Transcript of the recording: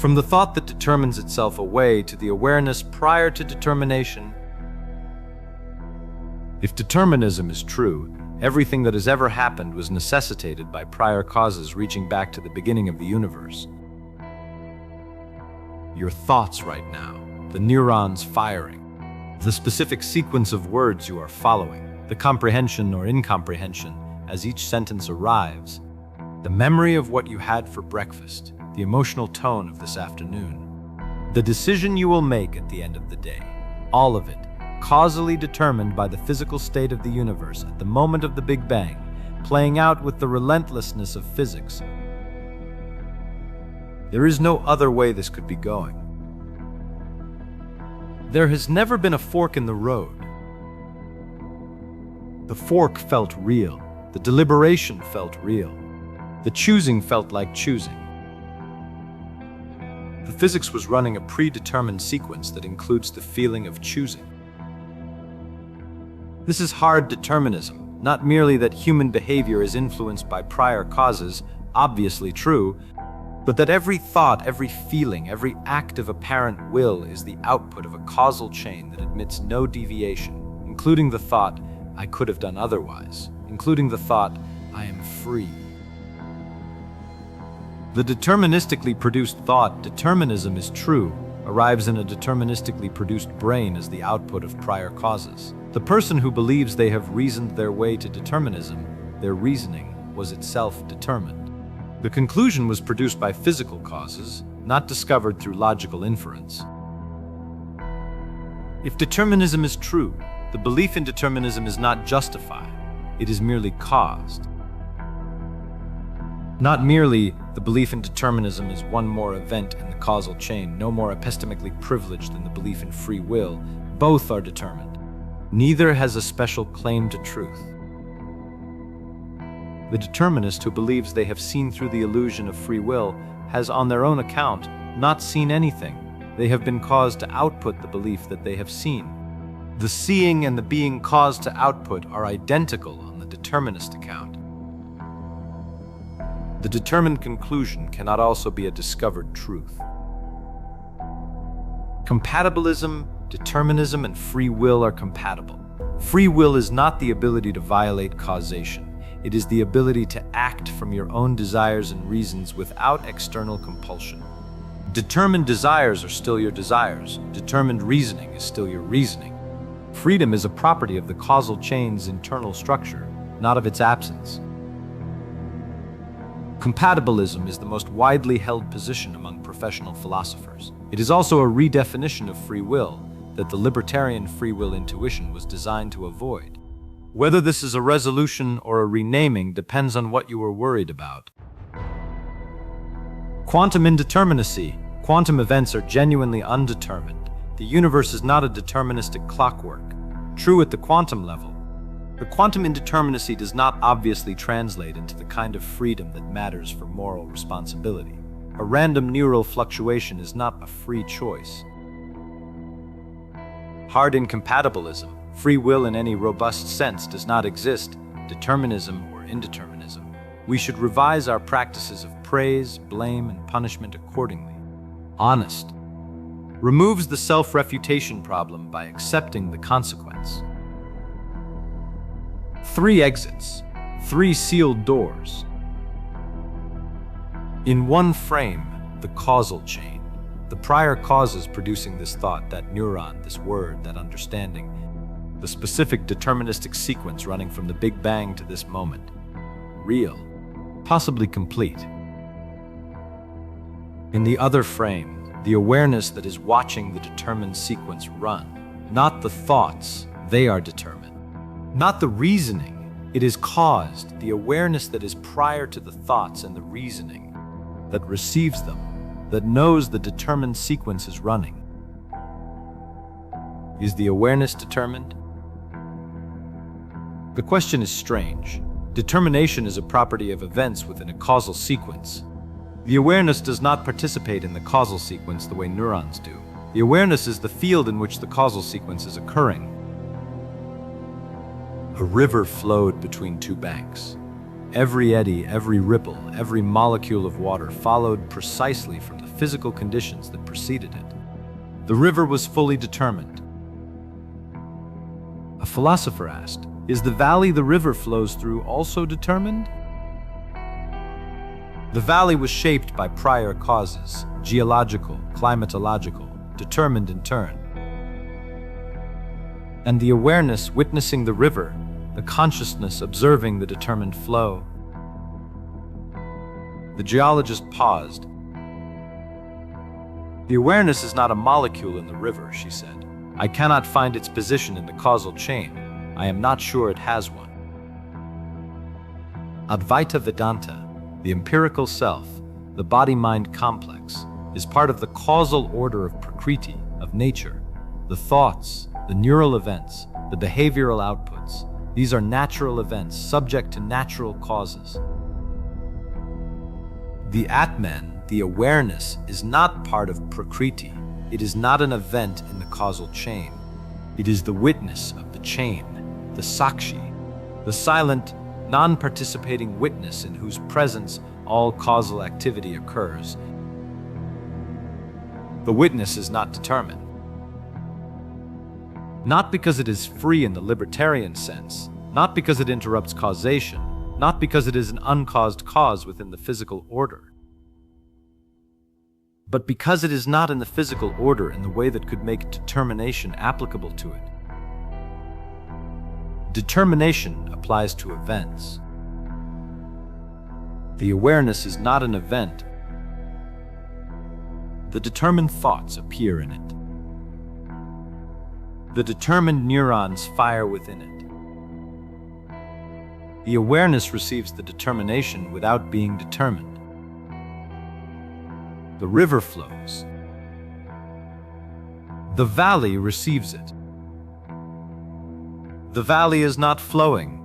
From the thought that determines itself away to the awareness prior to determination. If determinism is true, everything that has ever happened was necessitated by prior causes reaching back to the beginning of the universe. Your thoughts right now, the neurons firing, the specific sequence of words you are following, the comprehension or incomprehension as each sentence arrives, the memory of what you had for breakfast, the emotional tone of this afternoon, the decision you will make at the end of the day, all of it causally determined by the physical state of the universe at the moment of the Big Bang, playing out with the relentlessness of physics. There is no other way this could be going. There has never been a fork in the road. The fork felt real. The deliberation felt real. The choosing felt like choosing. The physics was running a predetermined sequence that includes the feeling of choosing. This is hard determinism, not merely that human behavior is influenced by prior causes, obviously true, but that every thought, every feeling, every act of apparent will is the output of a causal chain that admits no deviation, including the thought, I could have done otherwise, including the thought, I am free. The deterministically produced thought, determinism is true, arrives in a deterministically produced brain as the output of prior causes. The person who believes they have reasoned their way to determinism, their reasoning was itself determined. The conclusion was produced by physical causes, not discovered through logical inference. If determinism is true, the belief in determinism is not justified, it is merely caused. Not merely the belief in determinism is one more event in the causal chain, no more epistemically privileged than the belief in free will. Both are determined. Neither has a special claim to truth. The determinist who believes they have seen through the illusion of free will has, on their own account, not seen anything. They have been caused to output the belief that they have seen. The seeing and the being caused to output are identical on the determinist account. The determined conclusion cannot also be a discovered truth. Compatibilism, determinism, and free will are compatible. Free will is not the ability to violate causation. It is the ability to act from your own desires and reasons without external compulsion. Determined desires are still your desires. Determined reasoning is still your reasoning. Freedom is a property of the causal chain's internal structure, not of its absence. Compatibilism is the most widely held position among professional philosophers. It is also a redefinition of free will that the libertarian free will intuition was designed to avoid. Whether this is a resolution or a renaming depends on what you are worried about. Quantum indeterminacy. Quantum events are genuinely undetermined. The universe is not a deterministic clockwork. True at the quantum level, the quantum indeterminacy does not obviously translate into the kind of freedom that matters for moral responsibility. A random neural fluctuation is not a free choice. Hard incompatibilism, free will in any robust sense, does not exist, determinism or indeterminism. We should revise our practices of praise, blame, and punishment accordingly. Honest removes the self-refutation problem by accepting the consequence. 3 exits, 3 sealed doors. In one frame, the causal chain, the prior causes producing this thought, that neuron, this word, that understanding, the specific deterministic sequence running from the Big Bang to this moment. Real, possibly complete. In the other frame, the awareness that is watching the determined sequence run. Not the thoughts, they are determined. Not the reasoning, it is caused, the awareness that is prior to the thoughts and the reasoning, that receives them, that knows the determined sequence is running. Is the awareness determined? The question is strange. Determination is a property of events within a causal sequence. The awareness does not participate in the causal sequence the way neurons do. The awareness is the field in which the causal sequence is occurring. A river flowed between 2 banks. Every eddy, every ripple, every molecule of water followed precisely from the physical conditions that preceded it. The river was fully determined. A philosopher asked, "Is the valley the river flows through also determined?" The valley was shaped by prior causes, geological, climatological, determined in turn. And the awareness witnessing the river, the consciousness observing the determined flow. The geologist paused. "The awareness is not a molecule in the river," she said. "I cannot find its position in the causal chain. I am not sure it has one." Advaita Vedanta, the empirical self, the body-mind complex, is part of the causal order of prakriti, of nature. The thoughts, the neural events, the behavioral outputs, these are natural events subject to natural causes. The Atman, the awareness, is not part of prakriti. It is not an event in the causal chain. It is the witness of the chain, the sakshi, the silent, non-participating witness in whose presence all causal activity occurs. The witness is not determined. Not because it is free in the libertarian sense, not because it interrupts causation, not because it is an uncaused cause within the physical order, but because it is not in the physical order in the way that could make determination applicable to it. Determination applies to events. The awareness is not an event. The determined thoughts appear in it. The determined neurons fire within it. The awareness receives the determination without being determined. The river flows. The valley receives it. The valley is not flowing.